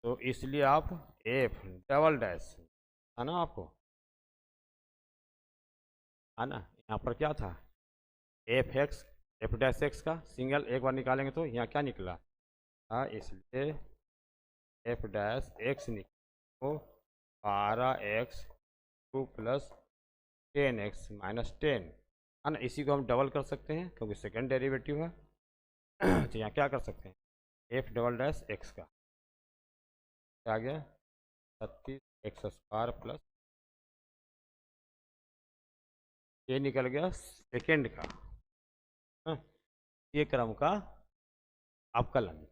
Speaker 1: तो इसलिए आप एफ डबल डैश, है ना, आपको है ना, यहाँ पर क्या था F x, f dash x का सिंगल एक बार निकालेंगे तो यहाँ क्या निकला था, इसलिए एफ डैश एक्स निकला 12x two plus 10x minus 10, है ना, इसी को हम डबल कर सकते हैं क्योंकि सेकेंड डेरिवेटिव है। तो यहाँ क्या कर सकते हैं एफ डबल डैश एक्स का क्या आ गया 36x स्क्वायर प्लस, ये निकल गया सेकेंड का, हाँ, ये क्रम का अवकलन।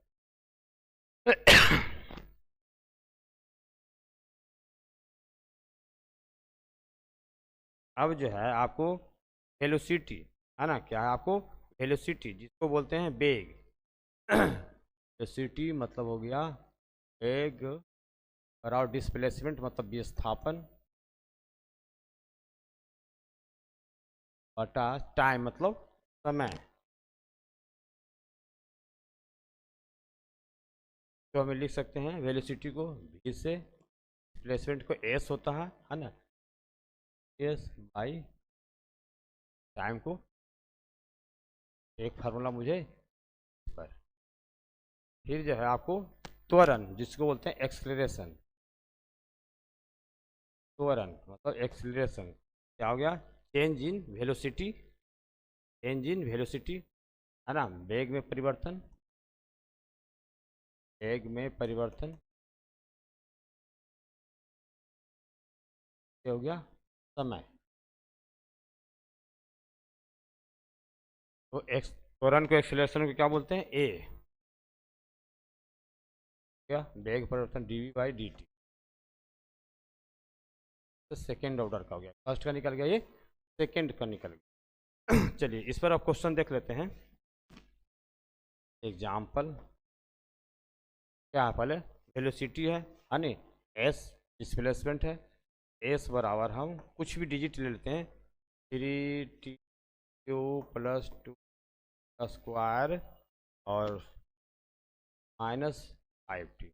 Speaker 1: अब जो है आपको वेलोसिटी, है ना, क्या है आपको वेलोसिटी जिसको बोलते हैं वेग, वेलोसिटी मतलब हो गया वेग और डिस्प्लेसमेंट मतलब विस्थापन बटा टाइम मतलब समय, तो हमें लिख सकते हैं वेलोसिटी को v से, डिस्प्लेसमेंट को s होता है ना, s बाई टाइम को, एक फार्मूला मुझे पर, फिर जो है आपको त्वरण जिसको बोलते हैं एक्सलेरेशन, त्वरण मतलब एक्सलेरेशन क्या हो गया change in velocity, change in velocity, है ना, वेग में परिवर्तन, वेग में परिवर्तन, क्या हो गया समय, तो एक्स त्वरण को एक्सलेरेशन को क्या बोलते हैं ए, क्या वेग परिवर्तन d v by d t, तो सेकेंड ऑर्डर का हो गया, फर्स्ट का निकल गया, ये सेकेंड का निकल गया। चलिए इस पर आप क्वेश्चन देख लेते हैं, एग्जाम्पल क्या है, पहले वेलोसिटी है नहीं एस डिस्प्लेसमेंट है। एस बराबर हम कुछ भी डिजिट ले लेते हैं, 3t³ + 2 का स्क्वायर और -5t।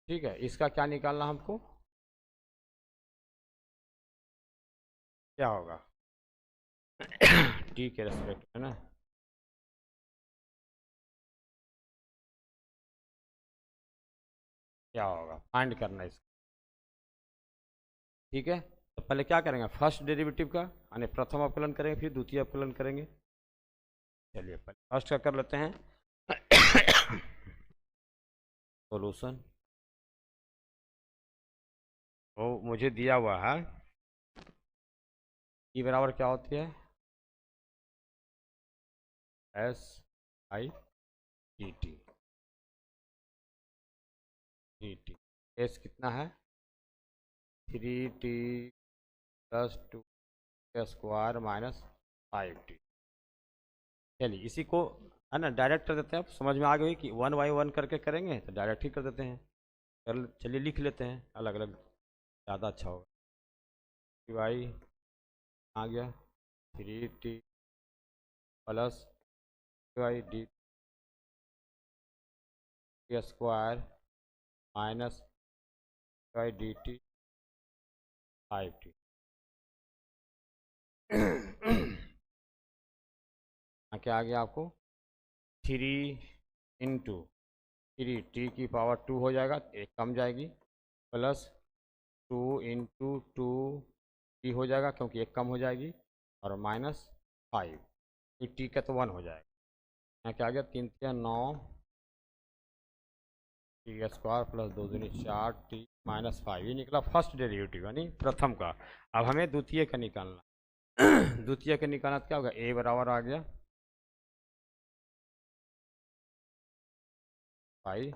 Speaker 1: ठीक है, इसका क्या निकालना हमको, क्या होगा टी के रेस्पेक्ट है ना, क्या होगा फाइंड करना इसका। ठीक है, तो पहले क्या करेंगे, फर्स्ट डेरिवेटिव का यानी प्रथम अवकलन करेंगे, फिर द्वितीय अवकलन करेंगे। चलिए पहले फर्स्ट का कर लेते हैं सॉल्यूशन। वो मुझे दिया हुआ है ई बराबर क्या होती है, SI dt। एस कितना है, 3t + 2 का स्क्वायर -5t। चलिए इसी को है ना डायरेक्ट कर देते हैं, अब समझ में आ गई कि 1 बाई 1 करके करेंगे तो डायरेक्ट ही कर देते हैं। चलिए लिख लेते हैं अलग अलग, ज़्यादा अच्छा होगा। वाई आ गया 3t + y dt square -y dt 5t। क्या आ गया आपको, 3 × 3 t² हो जाएगा, एक कम जाएगी, +2 × 2t हो जाएगा क्योंकि एक कम हो जाएगी, और -5 टी का तो 1 हो जाएगा। यहाँ क्या आ गया, 3 × 9 t² + 2 दूनी 4t -5, ये निकला फर्स्ट डेरिवेटिव यानी प्रथम का। अब हमें द्वितीय का निकालना द्वितीय का निकालना तो क्या होगा, a बराबर आ गया भाई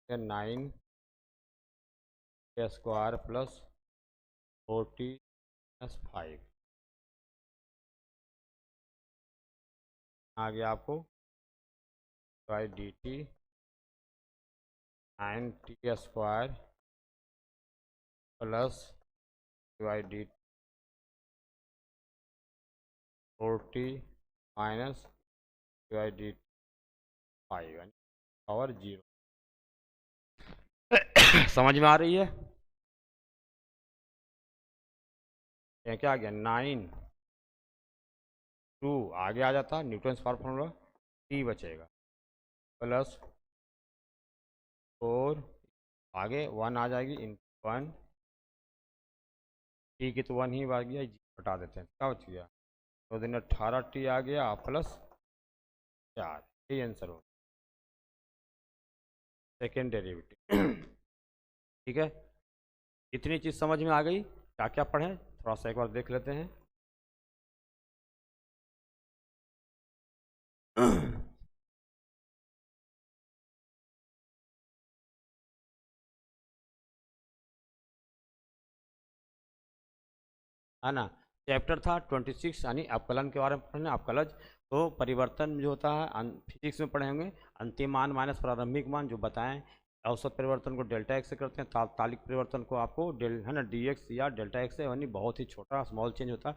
Speaker 1: 9 स्क्वायर + 4t - 5 आ गया आपको y dt 9t² + y dt 4t - y dt 5 और 0। समझ में आ रही है, ये क्या आ गया 9 2 आगे आ जाता है न्यूटन फार्मूला, t बचेगा +4 आगे 1 आ जाएगी इन 1 टी की तो 1 ही आ गया, हटा देते हैं क्या बच गया, 2 दिन 18t आ गया +4, यही आंसर हो सेकेंड डेरिवेटिव। ठीक है, इतनी चीज़ समझ में आ गई, क्या क्या पढ़ें थोड़ा सा एक बार देख लेते हैं। है ना, चैप्टर था 26 यानी अवकलन के बारे में पढ़ना, अवकलज। तो परिवर्तन जो होता है फिजिक्स में पढ़े होंगे, अंतिम मान माइनस प्रारंभिक मान जो बताएं, औसत परिवर्तन को डेल्टा एक्स से करते हैं, तात्कालिक परिवर्तन को आपको है ना dx या डेल्टा एक्स से, यानी बहुत ही छोटा स्मॉल चेंज होता है,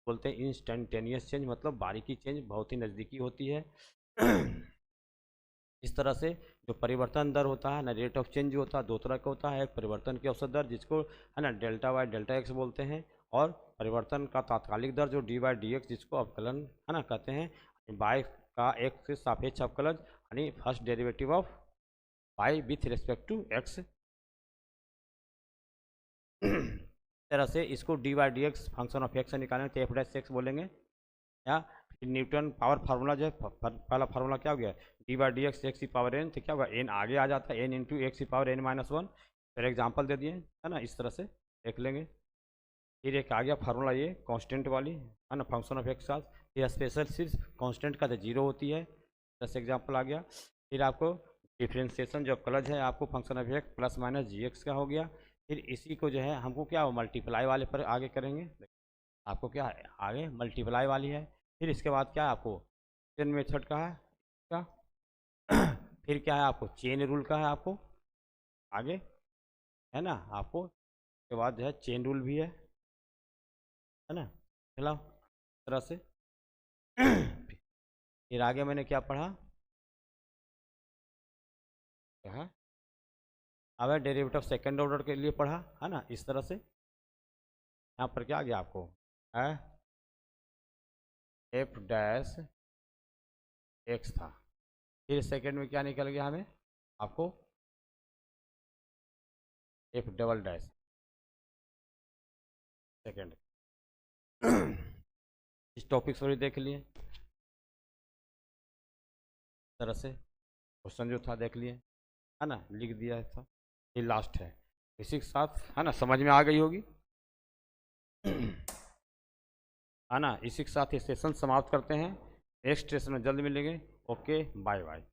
Speaker 1: बोलते हैं इंस्टेंटेनियस चेंज, मतलब बारीकी चेंज बहुत ही नज़दीकी होती है। इस तरह से जो परिवर्तन दर होता है ना, रेट ऑफ चेंज जो होता है दो तरह का होता है, एक परिवर्तन की औसत दर जिसको है ना डेल्टा वाई डेल्टा एक्स बोलते हैं, और परिवर्तन का तात्कालिक दर जो dy/dx जिसको अवकलन है ना कहते हैं, बाय का एक्स के सापेक्ष अवकलन यानी first derivative of y with respect to x। तरह से इसको dy/dx फंक्शन ऑफ x से निकालेंगे तो f' बोलेंगे, या न्यूटन पावर फार्मूला जो है पहला फार्मूला क्या हो गया, dy/dx x की पावर n, तो क्या होगा n आगे आ जाता है, n × x की पावर n-1। फिर एग्जांपल दे दिए है ना, इस तरह से देख लेंगे। फिर एक आ गया फार्मूला ये कांस्टेंट वाली है ना, फंक्शन ऑफ एक्स का, फिर स्पेशल सिर्फ कांस्टेंट का तो जीरो होती है, जैसे एग्जांपल आ गया। फिर आपको डिफ्रेंशिएशन जो कलज है आपको फंक्शन ऑफ एक्स +-gx का हो गया। फिर इसी को जो है हमको क्या हो मल्टीप्लाई वाले पर आगे करेंगे, आपको क्या है आगे मल्टीप्लाई वाली है। फिर इसके बाद क्या है आपको चेन मेथड का है क्या फिर क्या है आपको चेन रूल का है आपको आगे है ना आपको उसके बाद जो है चेन रूल भी है ना चलाओ इस तरह से फिर आगे मैंने क्या पढ़ा क्या है अब है डेरिवेटिव सेकंड ऑर्डर के लिए पढ़ा है ना इस तरह से यहाँ पर क्या आ गया आपको है एफ डैश एक्स था फिर सेकंड में क्या निकल गया हमें आपको एफ डबल डैश सेकंड इस टॉपिक से देख लिए इस तरह से क्वेश्चन जो था देख लिए है ना लिख दिया था ये लास्ट है इसी के साथ है ना समझ में आ गई होगी है ना इसी के साथ ये सेशन समाप्त करते हैं नेक्स्ट सेशन में जल्द मिलेंगे ओके बाय बाय